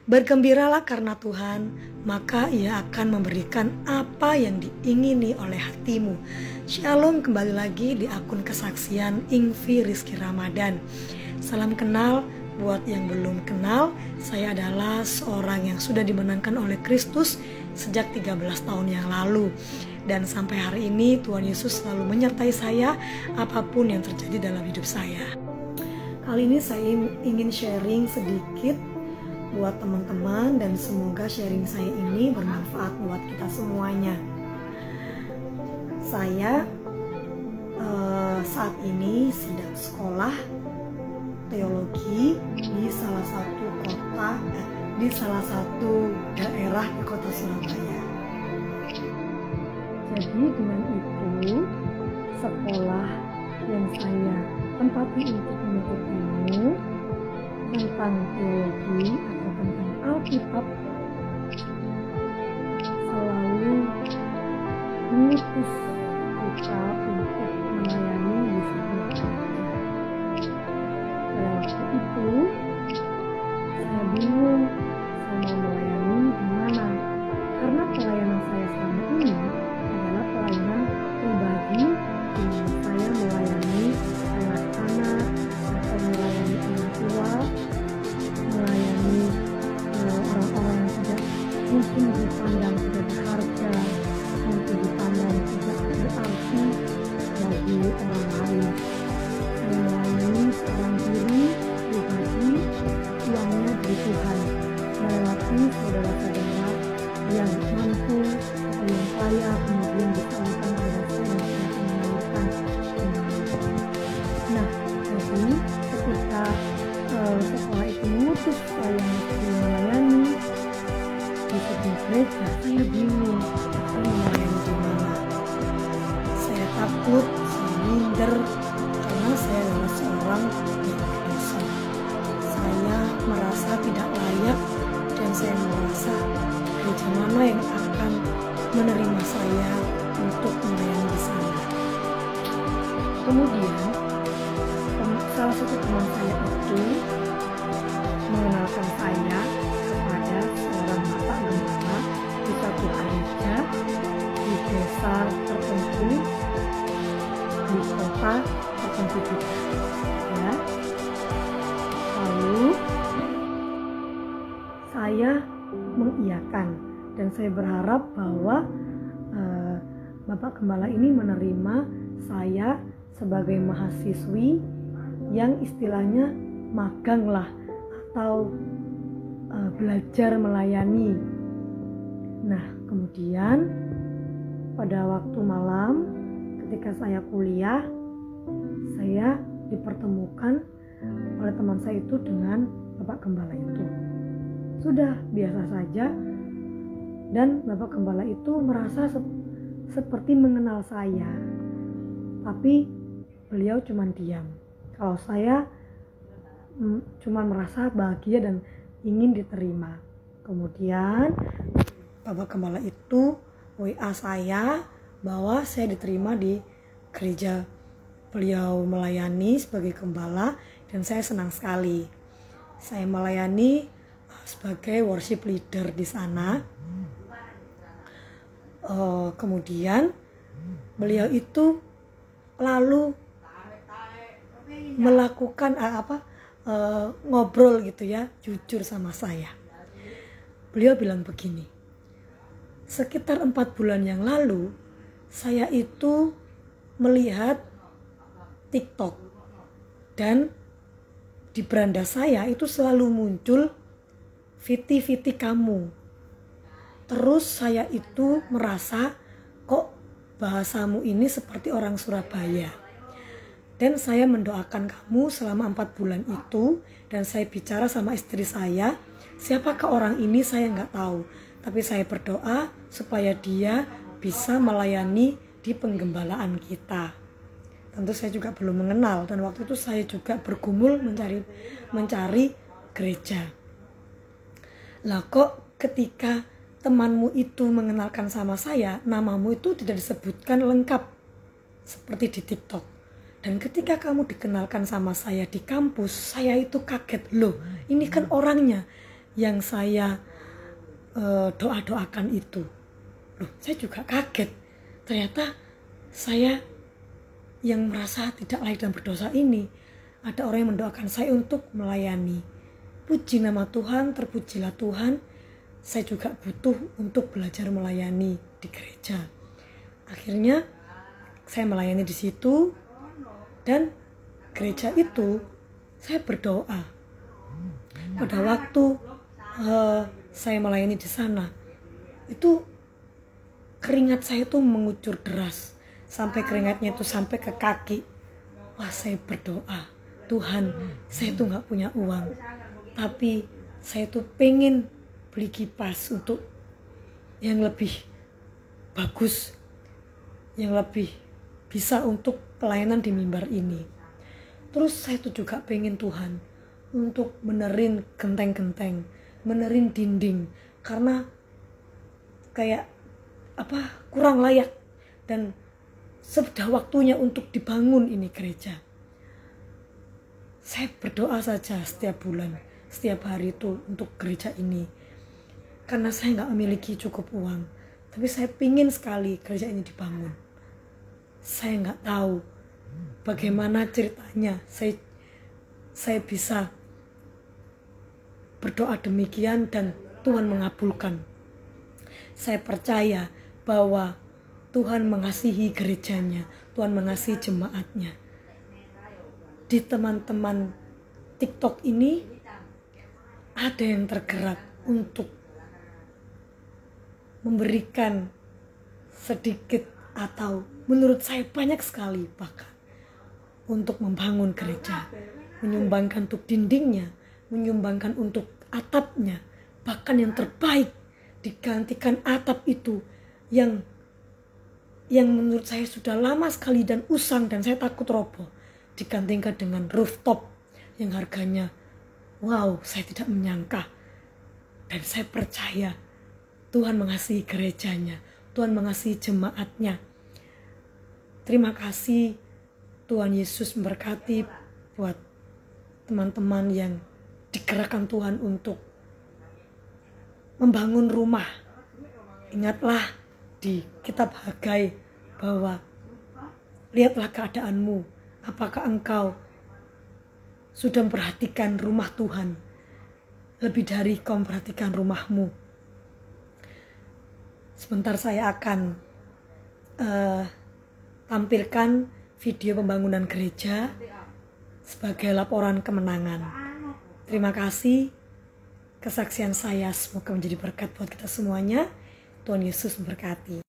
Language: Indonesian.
Bergembiralah karena Tuhan, maka Ia akan memberikan apa yang diingini oleh hatimu. Shalom, kembali lagi di akun kesaksian Ingvi Rizky Ramadan. Salam kenal buat yang belum kenal, saya adalah seorang yang sudah dimenangkan oleh Kristus sejak 13 tahun yang lalu. Dan sampai hari ini Tuhan Yesus selalu menyertai saya apapun yang terjadi dalam hidup saya. Kali ini saya ingin sharing sedikit buat teman-teman dan semoga sharing saya ini bermanfaat buat kita semuanya. Saya saat ini sedang sekolah teologi di salah satu kota, di salah satu daerah di kota Surabaya. Jadi dengan itu sekolah yang saya tempati untuk menuntut ilmu tentang teologi atau tentang Alkitab selalu mengutus kita untuk melayani di sebuah gereja. Pada waktu itu saya bingung saya mau melayani di mana, karena pelayanan saya selama ini adalah pelayanan pribadi, di mana saya melayani anak-anak atau melayani orang tua, melayani orang-orang yang tidak mungkin dipandang tidak berharga, mungkin dipandang tidak berarti bagi orang lain. Saya melayani seorang diri pribadi, uangnya dari Tuhan, melewati saudara-saudara yang mampu atau yang kaya, kemudian disalurkan kepada saya dan saya menyalurkan. Nah, jadi ketika sekolah itu mengutus saya untuk melayani di sebuah gereja, saya bingung saya melayani di mana. Saya takut, saya minder, karena saya adalah seorang yang berdosa. Saya merasa tidak layak dan saya merasa gereja mana yang akan menerima saya untuk melayani di sana. Kemudian salah satu teman saya itu mengenalkan saya kepada seorang bapak gembala di satu gereja di desa tertentu, di kota tertentu juga, ya. Lalu saya mengiyakan dan saya berharap bahwa bapak gembala ini menerima saya sebagai mahasiswi yang istilahnya magang lah atau belajar melayani. Nah, kemudian pada waktu malam ketika saya kuliah, saya dipertemukan oleh teman saya itu dengan bapak gembala itu. Sudah biasa saja, dan bapak gembala itu merasa seperti mengenal saya, tapi beliau cuma diam. Kalau saya cuma merasa bahagia dan ingin diterima. Kemudian bapak gembala itu WA saya bahwa saya diterima di gereja beliau melayani sebagai gembala, dan saya senang sekali. Saya melayani sebagai worship leader di sana. Kemudian beliau itu lalu melakukan ngobrol gitu ya, jujur sama saya. Beliau bilang begini, sekitar 4 bulan yang lalu saya itu melihat TikTok, dan di beranda saya itu selalu muncul Viti kamu. Terus saya itu merasa kok bahasamu ini seperti orang Surabaya. Dan saya mendoakan kamu selama 4 bulan itu, dan saya bicara sama istri saya, siapakah orang ini saya nggak tahu, tapi saya berdoa supaya dia bisa melayani di penggembalaan kita. Tentu saya juga belum mengenal, dan waktu itu saya juga bergumul mencari gereja. Lah kok ketika temanmu itu mengenalkan sama saya, namamu itu tidak disebutkan lengkap seperti di TikTok. Dan ketika kamu dikenalkan sama saya di kampus, saya itu kaget, loh ini kan orangnya yang saya doa-doakan itu. Loh, saya juga kaget. Ternyata saya yang merasa tidak layak dan berdosa ini, ada orang yang mendoakan saya untuk melayani. Puji nama Tuhan, terpujilah Tuhan. Saya juga butuh untuk belajar melayani di gereja. Akhirnya saya melayani di situ, dan gereja itu saya berdoa. Pada waktu saya melayani di sana, itu keringat saya itu mengucur deras, sampai keringatnya itu sampai ke kaki. Wah, saya berdoa, Tuhan, saya itu nggak punya uang, tapi saya tuh pengen beli kipas untuk yang lebih bagus, yang lebih bisa untuk pelayanan di mimbar ini. Terus saya tuh juga pengen Tuhan untuk benerin genteng-genteng, benerin dinding, karena kayak kurang layak, dan sudah waktunya untuk dibangun ini gereja. Saya berdoa saja setiap bulan, setiap hari itu untuk gereja ini, karena saya nggak memiliki cukup uang, tapi saya pingin sekali gereja ini dibangun. Saya nggak tahu bagaimana ceritanya saya bisa berdoa demikian dan Tuhan mengabulkan. Saya percaya bahwa Tuhan mengasihi gerejanya, Tuhan mengasihi jemaatnya. Di teman-teman TikTok ini ada yang tergerak untuk memberikan sedikit, atau menurut saya banyak sekali bahkan, untuk membangun gereja, menyumbangkan untuk dindingnya, menyumbangkan untuk atapnya, bahkan yang terbaik digantikan atap itu yang menurut saya sudah lama sekali dan usang dan saya takut roboh, digantikan dengan rooftop yang harganya wow, saya tidak menyangka. Dan saya percaya Tuhan mengasihi gerejanya, Tuhan mengasihi jemaatnya. Terima kasih, Tuhan Yesus memberkati buat teman-teman yang digerakkan Tuhan untuk membangun rumah. Ingatlah di kitab Hagai bahwa lihatlah keadaanmu, apakah engkau sudah memperhatikan rumah Tuhan lebih dari kau memperhatikan rumahmu. Sebentar saya akan tampilkan video pembangunan gereja sebagai laporan kemenangan. Terima kasih. Kesaksian saya semoga menjadi berkat buat kita semuanya. Tuhan Yesus memberkati.